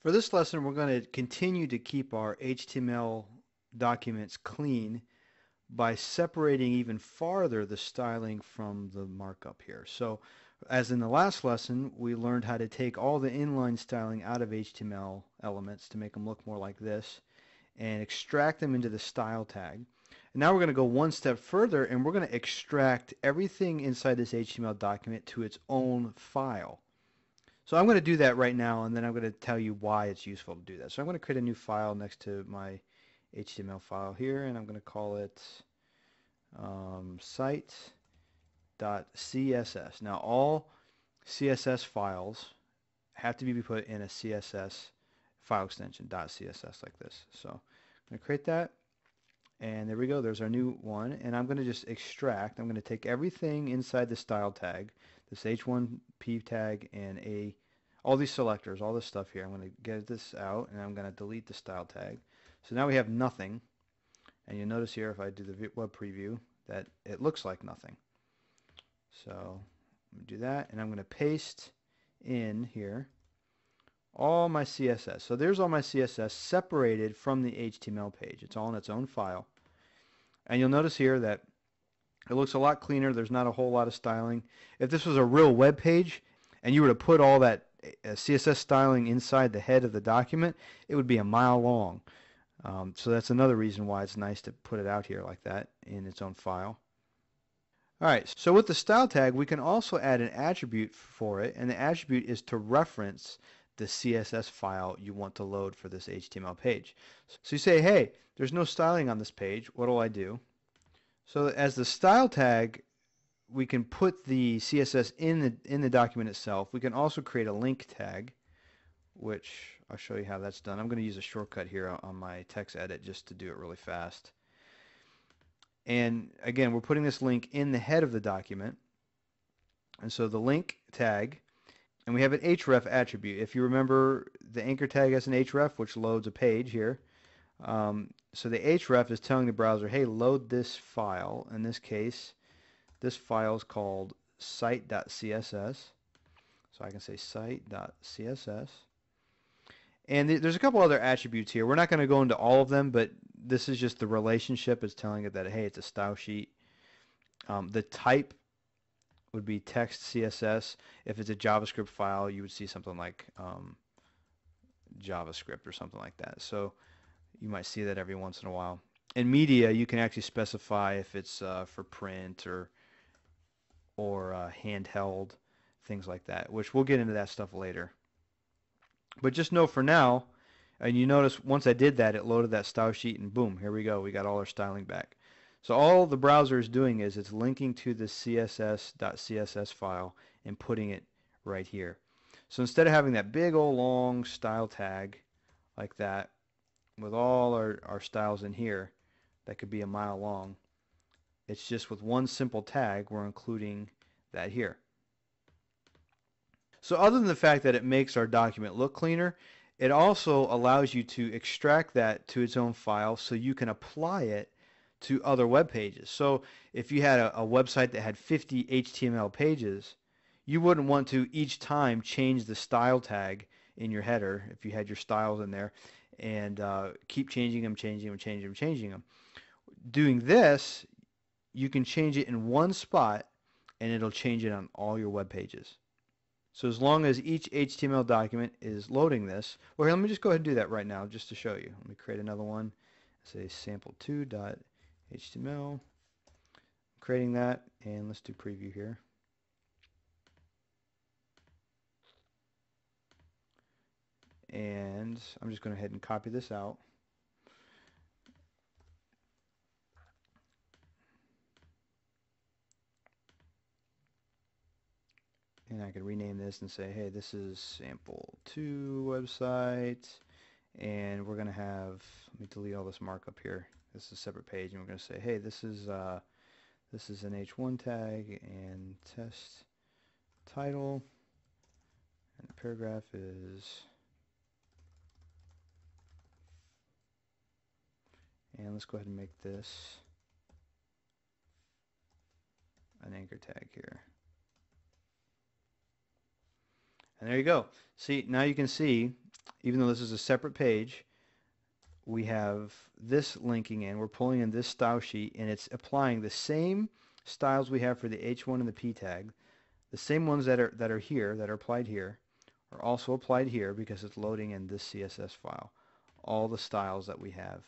For this lesson, we're going to continue to keep our HTML documents clean by separating even farther the styling from the markup here. So as in the last lesson, we learned how to take all the inline styling out of HTML elements to make them look more like this and extract them into the style tag. And now we're going to go one step further and we're going to extract everything inside this HTML document to its own file. So I'm going to do that right now, and then I'm going to tell you why it's useful to do that. So I'm going to create a new file next to my HTML file here, and I'm going to call it site.css. Now all CSS files have to be put in a CSS file extension .css like this. So I'm going to create that, and there we go. There's our new one, and I'm going to just extract. I'm going to take everything inside the style tag, this H1P tag, and all these selectors, all this stuff here. I'm going to get this out, and I'm going to delete the style tag. So now we have nothing, and you'll notice here if I do the web preview that it looks like nothing. So I'm going to do that, and I'm going to paste in here all my CSS. So there's all my CSS separated from the HTML page. It's all in its own file. And you'll notice here that it looks a lot cleaner. There's not a whole lot of styling. If this was a real web page and you were to put all that CSS styling inside the head of the document, it would be a mile long. So that's another reason why it's nice to put it out here like that in its own file. All right, so with the style tag, we can also add an attribute for it, and the attribute is to reference the CSS file you want to load for this HTML page. So you say, hey, there's no styling on this page. What do I do? So as the style tag, we can put the CSS in the document itself. We can also create a link tag, which I'll show you how that's done. I'm going to use a shortcut here on my text edit just to do it really fast. And again, we're putting this link in the head of the document. And so the link tag, and we have an href attribute. If you remember, the anchor tag has an href, which loads a page here. So the href is telling the browser, hey, load this file. In this case, this file is called site.css. So I can say site.css. And there's a couple other attributes here. We're not going to go into all of them, but this is just the relationship. It's telling it that, hey, it's a style sheet. The type would be text CSS. If it's a JavaScript file, you would see something like JavaScript or something like that. So you might see that every once in a while. In media, you can actually specify if it's for print or handheld, things like that, which we'll get into that stuff later. But just know for now, and you notice once I did that, it loaded that style sheet, and boom, here we go. We got all our styling back. So all the browser is doing is it's linking to the css.css file and putting it right here. So instead of having that big old long style tag like that with all our styles in here that could be a mile long, it's just with one simple tag we're including that here. So other than the fact that it makes our document look cleaner, it also allows you to extract that to its own file so you can apply it to other web pages. So if you had a website that had 50 HTML pages, you wouldn't want to each time change the style tag in your header if you had your styles in there and keep changing them, changing them. Doing this, you can change it in one spot and it'll change it on all your web pages. So as long as each HTML document is loading this, well, here, let me just go ahead and do that right now just to show you. Let me create another one. Say sample2.html. Creating that, and let's do preview here. And I'm just going to go ahead and copy this out. And I could rename this and say, hey, this is sample2 website. And we're going to have, let me delete all this markup here. This is a separate page. And we're going to say, hey, this is an H1 tag and test title. And the paragraph is, and let's go ahead and make this an anchor tag here. And there you go. See, now you can see even though this is a separate page, we have this linking in. We're pulling in this style sheet, and it's applying the same styles we have for the H1 and the P tag. The same ones that are here, that are applied here, are also applied here because it's loading in this CSS file. All the styles that we have